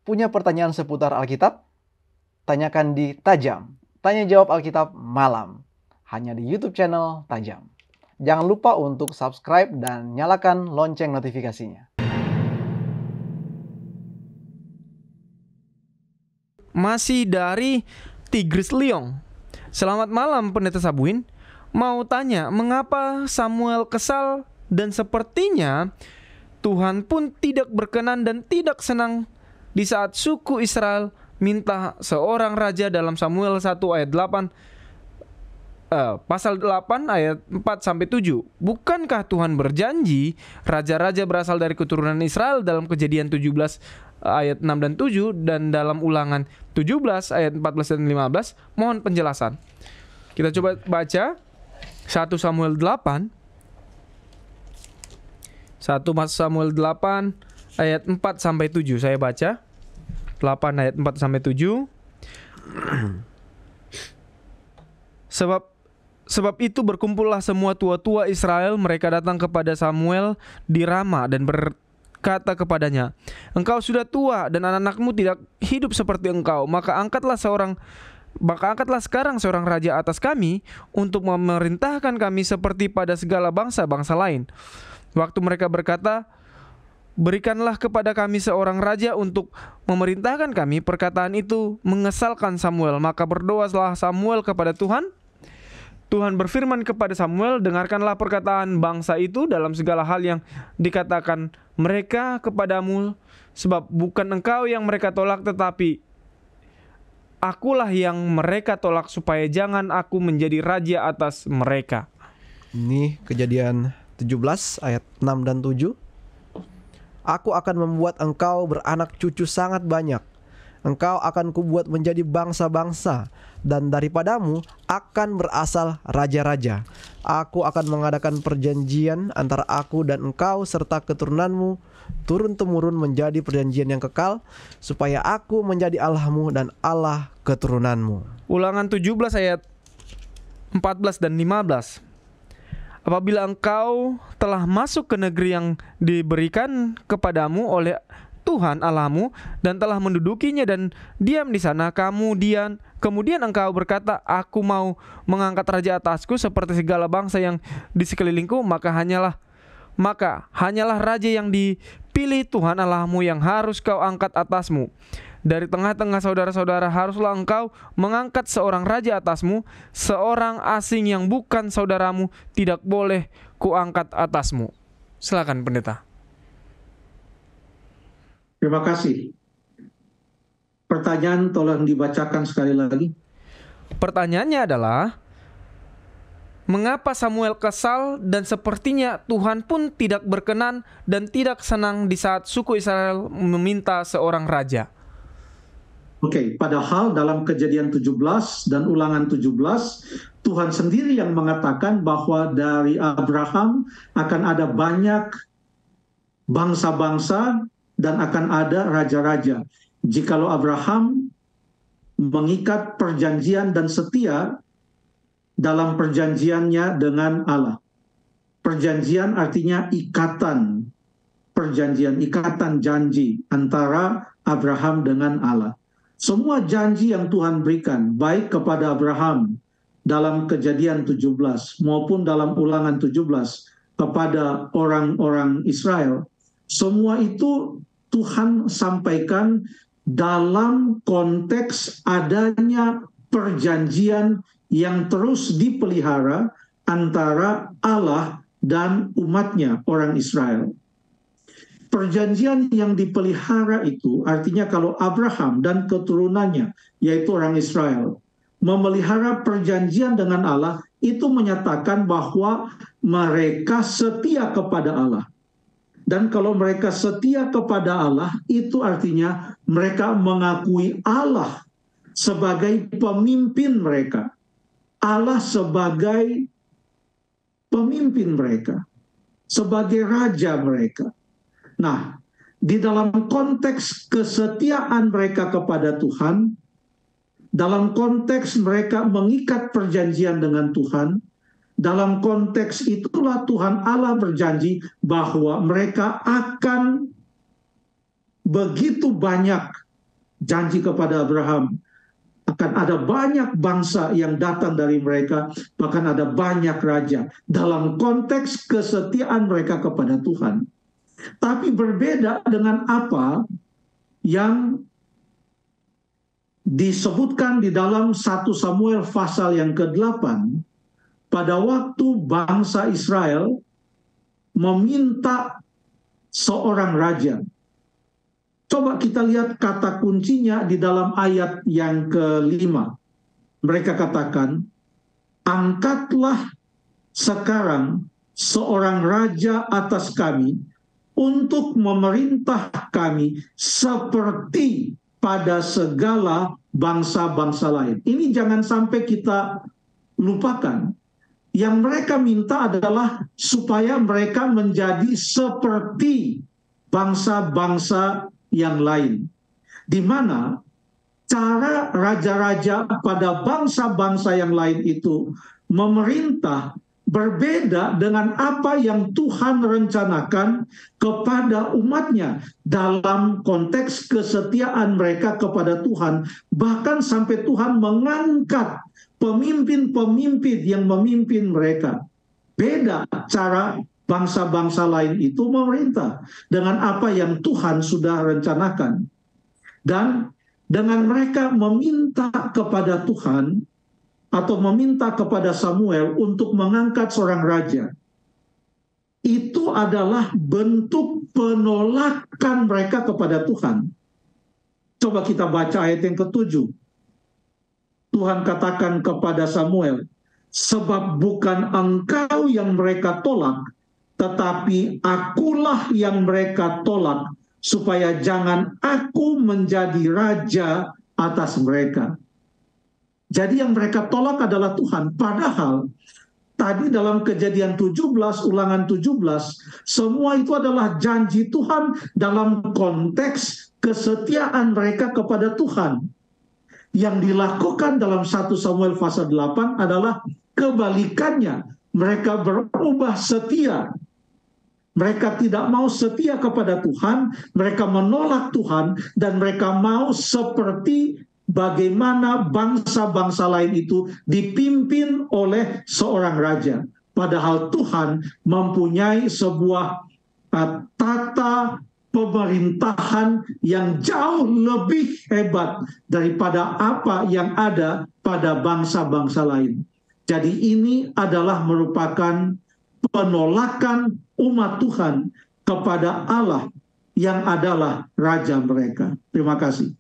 Punya pertanyaan seputar Alkitab? Tanyakan di Tajam, Tanya Jawab Alkitab Malam, hanya di YouTube channel Tajam. Jangan lupa untuk subscribe dan nyalakan lonceng notifikasinya. Masih dari Tigris Liong. Selamat malam Pendeta Sabuin. Mau tanya, mengapa Samuel kesal dan sepertinya Tuhan pun tidak berkenan dan tidak senang di saat suku Israel minta seorang raja dalam Samuel 1 ayat 8 pasal 8 ayat 4-7. Bukankah Tuhan berjanji raja-raja berasal dari keturunan Israel dalam Kejadian 17 ayat 6 dan 7 dan dalam Ulangan 17 ayat 14 dan 15? Mohon penjelasan. Kita coba baca 1 Samuel 8 Samuel 8 ayat 4-7. Saya baca 8 ayat 4-7. Sebab itu berkumpullah semua tua-tua Israel, mereka datang kepada Samuel di Rama dan berkata kepadanya, "Engkau sudah tua dan anak-anakmu tidak hidup seperti engkau, maka angkatlah sekarang seorang raja atas kami untuk memerintahkan kami seperti pada segala bangsa-bangsa lain." Waktu mereka berkata, "Berikanlah kepada kami seorang raja untuk memerintahkan kami," perkataan itu mengesalkan Samuel. Maka berdoalah Samuel kepada Tuhan. Tuhan berfirman kepada Samuel, "Dengarkanlah perkataan bangsa itu dalam segala hal yang dikatakan mereka kepadamu, sebab bukan engkau yang mereka tolak, tetapi akulah yang mereka tolak, supaya jangan aku menjadi raja atas mereka." Ini Kejadian 17 ayat 6 dan 7. "Aku akan membuat engkau beranak cucu sangat banyak. Engkau akan kubuat menjadi bangsa-bangsa, dan daripadamu akan berasal raja-raja. Aku akan mengadakan perjanjian antara aku dan engkau serta keturunanmu turun-temurun menjadi perjanjian yang kekal, supaya aku menjadi Allahmu dan Allah keturunanmu." Ulangan 17 ayat 14 dan 15. "Apabila engkau telah masuk ke negeri yang diberikan kepadamu oleh Tuhan Allahmu dan telah mendudukinya dan diam di sana, kemudian engkau berkata, 'Aku mau mengangkat raja atasku seperti segala bangsa yang di sekelilingku,' maka hanyalah raja yang dipilih Tuhan Allahmu yang harus kau angkat atasmu. Dari tengah-tengah saudara-saudara haruslah engkau mengangkat seorang raja atasmu, seorang asing yang bukan saudaramu tidak boleh kuangkat atasmu." Silakan Pendeta. Terima kasih. Pertanyaan tolong dibacakan sekali lagi. Pertanyaannya adalah, mengapa Samuel kesal dan sepertinya Tuhan pun tidak berkenan dan tidak senang di saat suku Israel meminta seorang raja? Oke, padahal dalam Kejadian 17 dan Ulangan 17, Tuhan sendiri yang mengatakan bahwa dari Abraham akan ada banyak bangsa-bangsa dan akan ada raja-raja. Jikalau Abraham mengikat perjanjian dan setia dalam perjanjiannya dengan Allah. Perjanjian artinya ikatan. Perjanjian, ikatan janji antara Abraham dengan Allah. Semua janji yang Tuhan berikan, baik kepada Abraham dalam Kejadian 17 maupun dalam Ulangan 17 kepada orang-orang Israel, semua itu Tuhan sampaikan dalam konteks adanya perjanjian yang terus dipelihara antara Allah dan umatnya, orang Israel. Perjanjian yang dipelihara itu artinya kalau Abraham dan keturunannya, yaitu orang Israel, memelihara perjanjian dengan Allah, itu menyatakan bahwa mereka setia kepada Allah. Dan kalau mereka setia kepada Allah, itu artinya mereka mengakui Allah sebagai pemimpin mereka. Allah sebagai pemimpin mereka, sebagai raja mereka. Nah, di dalam konteks kesetiaan mereka kepada Tuhan, dalam konteks mereka mengikat perjanjian dengan Tuhan, dalam konteks itulah Tuhan Allah berjanji bahwa mereka akan begitu banyak janji kepada Abraham, akan ada banyak bangsa yang datang dari mereka, bahkan ada banyak raja, dalam konteks kesetiaan mereka kepada Tuhan. Tapi berbeda dengan apa yang disebutkan di dalam 1 Samuel pasal yang ke-8, pada waktu bangsa Israel meminta seorang raja. Coba kita lihat kata kuncinya di dalam ayat yang ke-5. Mereka katakan, angkatlah sekarang seorang raja atas kami untuk memerintah kami seperti pada segala bangsa-bangsa lain. Ini jangan sampai kita lupakan. Yang mereka minta adalah supaya mereka menjadi seperti bangsa-bangsa yang lain, di mana cara raja-raja pada bangsa-bangsa yang lain itu memerintah berbeda dengan apa yang Tuhan rencanakan kepada umatnya dalam konteks kesetiaan mereka kepada Tuhan, bahkan sampai Tuhan mengangkat pemimpin-pemimpin yang memimpin mereka. Beda cara bangsa-bangsa lain itu memerintah dengan apa yang Tuhan sudah rencanakan. Dan dengan mereka meminta kepada Tuhan atau meminta kepada Samuel untuk mengangkat seorang raja, itu adalah bentuk penolakan mereka kepada Tuhan. Coba kita baca ayat yang ke-7. Tuhan katakan kepada Samuel, sebab bukan engkau yang mereka tolak, tetapi akulah yang mereka tolak, supaya jangan aku menjadi raja atas mereka. Jadi yang mereka tolak adalah Tuhan. Padahal tadi dalam Kejadian 17, Ulangan 17, semua itu adalah janji Tuhan dalam konteks kesetiaan mereka kepada Tuhan. Yang dilakukan dalam 1 Samuel pasal 8 adalah kebalikannya. Mereka berubah setia. Mereka tidak mau setia kepada Tuhan, mereka menolak Tuhan, dan mereka mau seperti bagaimana bangsa-bangsa lain itu dipimpin oleh seorang raja. Padahal Tuhan mempunyai sebuah tata pemerintahan yang jauh lebih hebat daripada apa yang ada pada bangsa-bangsa lain. Jadi ini adalah merupakan penolakan umat Tuhan kepada Allah yang adalah raja mereka. Terima kasih.